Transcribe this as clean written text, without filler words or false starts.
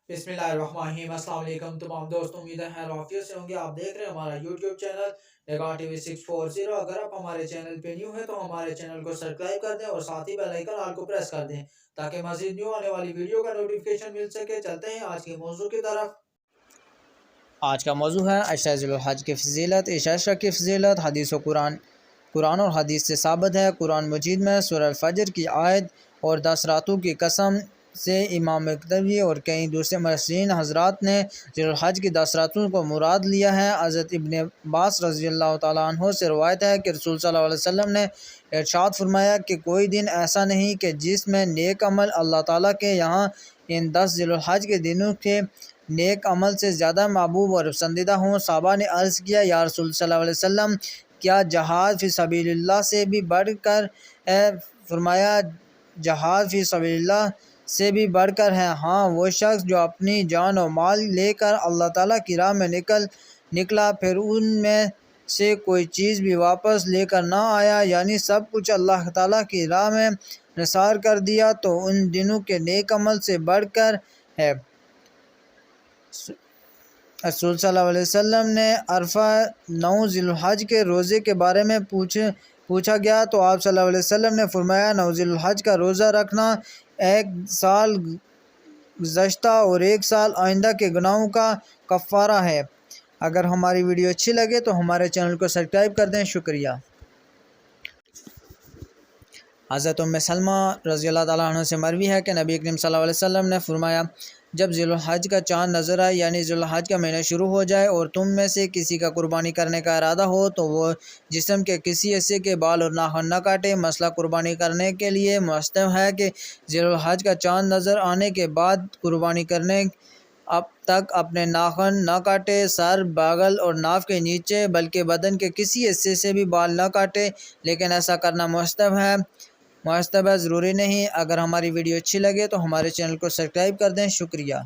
बिस्मिल्लाहिर्रहमानिर्रहीम। अस्सलाम वालेकुम तमाम दोस्तों, उम्मीद है खैर आफियत से होंगे। आप देख रहे हैं हमारा यूट्यूब चैनल निगाह टीवी 640। अगर आप हमारे चैनल पे न्यू है तो हमारे चैनल को सब्सक्राइब कर दें और साथ ही बेल आइकन ऑल को प्रेस कर दें ताकि मज़ीद न्यू आने वाली वीडियो का नोटिफिकेशन मिल सके। चलते हैं आज के मौजू की तरफ। आज का मौजू है अशरा ज़ुल्हज की फजीलत। इस अशरा की फजीलत हदीस व कुरान और हदीस से साबित है। कुरान मजीद में सूरह फजर की आयत और 10 रातों की कसम से इमाम मक्तबी और कई दूसरे मुफस्सिरीन हज़रात ने ज़ुल्हज की 10 रातों को मुराद लिया है। हज़रत इब्न अब्बास रज़ियल्लाहु तआला अन्हु से रवायत है कि रसूल सल्लल्लाहु अलैहि वसल्लम ने इरशाद फरमाया कि कोई दिन ऐसा नहीं कि जिसमें नेक अमल अल्लाह ताला के यहाँ इन 10 ज़ुल्हज के दिनों के नेक अमल से ज़्यादा महबूब और पसंदीदा हों। सहाबा ने अर्ज़ किया, या रसूल सल्लल्लाहु अलैहि वसल्लम, क्या जहाद फ़ी सबीलिल्लाह से भी बढ़कर है? फरमाया, जहाद फ़ी सबीलिल्लाह से भी बढ़कर है। हाँ, वो शख्स जो अपनी जान और माल लेकर अल्लाह ताला की राह में निकला, फिर उनमें से कोई चीज़ भी वापस लेकर ना आया, यानी सब कुछ अल्लाह ताला की राह में निसार कर दिया, तो उन दिनों के नेक अमल से बढ़कर है। रसूल सल्लल्लाहु अलैहि वसल्लम ने अरफा 9 ज़िलहज के रोज़े के बारे में पूछा गया तो आप सल्लल्लाहु अलैहि वसल्लम ने फरमाया, 9 ज़िलहज का रोज़ा रखना 1 साल गुज़श्ता और 1 साल आइंदा के गुनाहों का कफ़ारा है। अगर हमारी वीडियो अच्छी लगे तो हमारे चैनल को सब्सक्राइब कर दें। शुक्रिया। हज़रत उम्मे सलमा रज़ियल्लाहु तआला अन्हा से मरवी है कि नबी करीम सल्लल्लाहु अलैहि वसल्लम ने फरमाया, जब ज़ुल्हज का चाँद नज़र आए, यानी ज़ुल्हज का महीना शुरू हो जाए और तुम में से किसी का कुर्बानी करने का इरादा हो, तो वो जिस्म के किसी हिस्से के बाल और नाखून न काटे। मसला कुर्बानी करने के लिए मुस्तहब है कि ज़ुल्हज का चाँद नज़र आने के बाद कुर्बानी करने अब तक अपने नाखून न काटे, सर, बागल और नाफ के नीचे बल्कि बदन के किसी हिस्से से भी बाल न काटे, लेकिन ऐसा करना मुस्तहब है, ज़रूरी नहीं। अगर हमारी वीडियो अच्छी लगे तो हमारे चैनल को सब्सक्राइब कर दें। शुक्रिया।